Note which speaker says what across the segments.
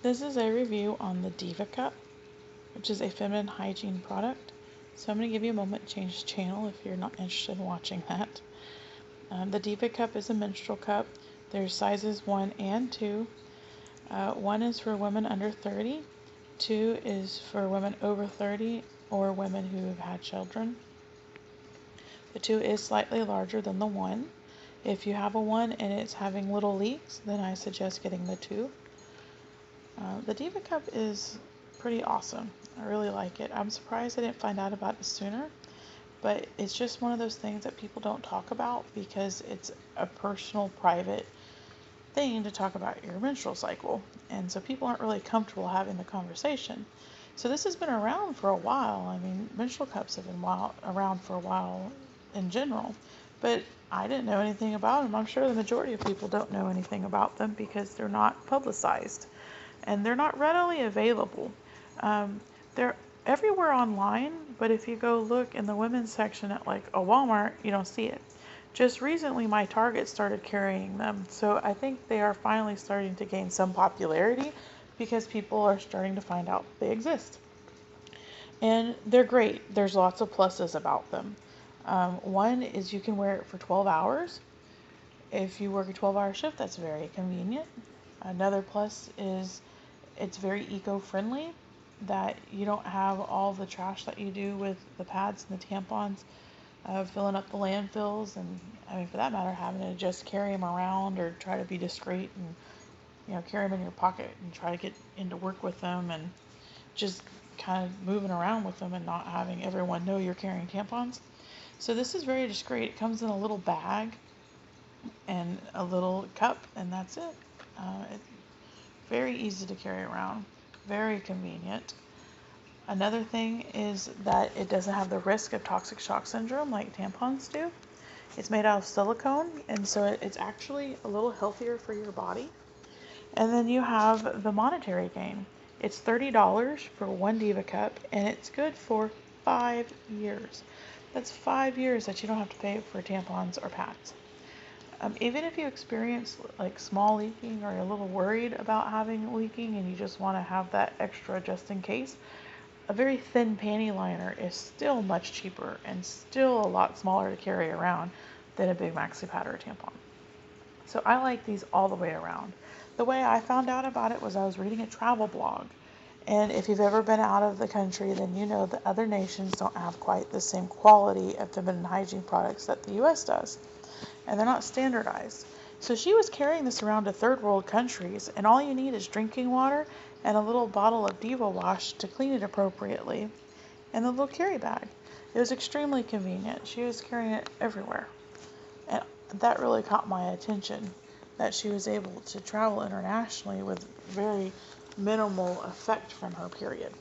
Speaker 1: This is a review on the DivaCup, which is a feminine hygiene product. So I'm going to give you a moment to change the channel if you're not interested in watching that. The DivaCup is a menstrual cup. There's sizes 1 and 2. 1 is for women under 30. 2 is for women over 30 or women who have had children. The 2 is slightly larger than the 1. If you have a 1 and it's having little leaks, then I suggest getting the 2. The DivaCup is pretty awesome. I really like it. I'm surprised I didn't find out about it sooner, but it's just one of those things that people don't talk about because it's a personal, private thing to talk about your menstrual cycle, and so people aren't really comfortable having the conversation. So this has been around for a while. I mean, menstrual cups have been around for a while in general, but I didn't know anything about them. I'm sure the majority of people don't know anything about them because they're not publicized and they're not readily available. They're everywhere online, but if you go look in the women's section at like a Walmart, you don't see it. Just recently my Target started carrying them, so I think they are finally starting to gain some popularity because people are starting to find out they exist. And they're great. There's lots of pluses about them. One is you can wear it for 12 hours. If you work a 12-hour shift, that's very convenient. Another plus is it's very eco-friendly, that you don't have all the trash that you do with the pads and the tampons, filling up the landfills, and I mean, for that matter, having to just carry them around or try to be discreet and carry them in your pocket and try to get into work with them and just kind of moving around with them and not having everyone know you're carrying tampons. So this is very discreet. It comes in a little bag and a little cup, and that's it. It's very easy to carry around, very convenient. Another thing is that it doesn't have the risk of toxic shock syndrome like tampons do. It's made out of silicone, and so it's actually a little healthier for your body. And then you have the monetary gain. It's $30 for one Diva cup, and it's good for 5 years. That's 5 years that you don't have to pay for tampons or pads. Even if you experience like small leaking or you're a little worried about having leaking and you just want to have that extra just in case, a very thin panty liner is still much cheaper and still a lot smaller to carry around than a big maxi pad or a tampon. So I like these all the way around. The way I found out about it was I was reading a travel blog. And if you've ever been out of the country, then you know that other nations don't have quite the same quality of feminine hygiene products that the US does. And they're not standardized. So she was carrying this around to third world countries, and all you need is drinking water and a little bottle of Diva wash to clean it appropriately, and a little carry bag. It was extremely convenient. She was carrying it everywhere. And that really caught my attention, that she was able to travel internationally with very minimal effect from her period.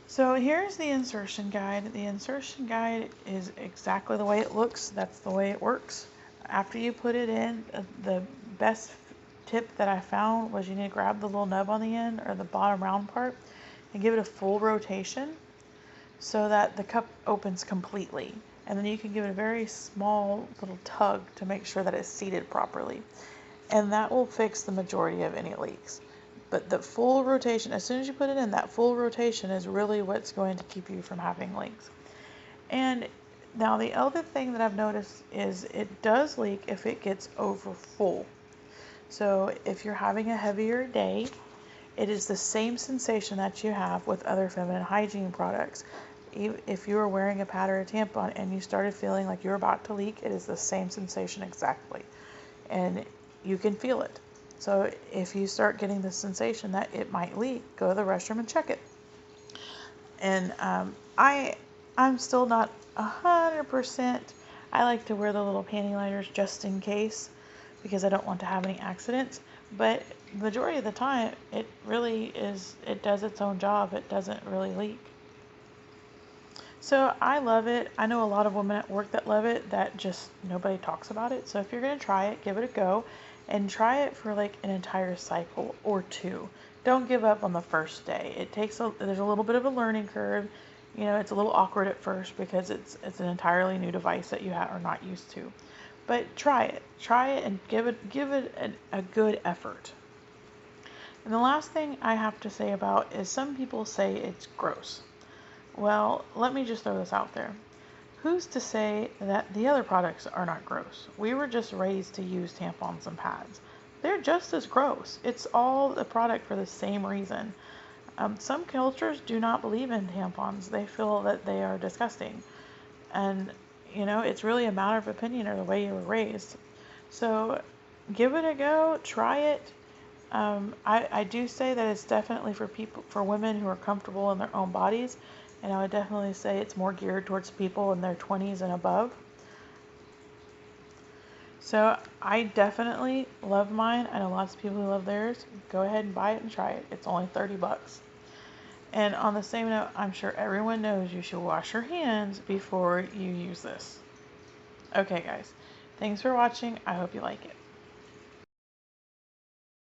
Speaker 1: So here's the insertion guide. The insertion guide is exactly the way it looks. That's the way it works. After you put it in, the best tip that I found was you need to grab the little nub on the end or the bottom round part and give it a full rotation so that the cup opens completely. And then you can give it a very small little tug to make sure that it's seated properly. And that will fix the majority of any leaks. But the full rotation, as soon as you put it in, that full rotation is really what's going to keep you from having leaks. And now the other thing that I've noticed is it does leak if it gets over full. So if you're having a heavier day, it is the same sensation that you have with other feminine hygiene products. If you are wearing a pad or a tampon and you started feeling like you're about to leak, it is the same sensation exactly. And you can feel it. So if you start getting the sensation that it might leak, go to the restroom and check it. And I'm still not 100%. I like to wear the little panty liners just in case because I don't want to have any accidents. But the majority of the time, it does its own job. It doesn't really leak. So I love it. I know a lot of women at work that love it, that just nobody talks about it. So if you're going to try it, give it a go. And try it for like an entire cycle or 2. Don't give up on the first day. There's a little bit of a learning curve. It's a little awkward at first because it's an entirely new device that you are not used to. But try it and give it a good effort. And the last thing I have to say about is some people say it's gross. Well, let me just throw this out there. Who's to say that the other products are not gross? We were just raised to use tampons and pads. They're just as gross. It's all the product for the same reason. Some cultures do not believe in tampons. They feel that they are disgusting. And, it's really a matter of opinion or the way you were raised. So give it a go, try it. I do say that it's definitely for women who are comfortable in their own bodies. And I would definitely say it's more geared towards people in their 20s and above. So I definitely love mine. I know lots of people who love theirs. Go ahead and buy it and try it. It's only $30. And on the same note, I'm sure everyone knows you should wash your hands before you use this. Okay, guys. Thanks for watching. I hope you like it.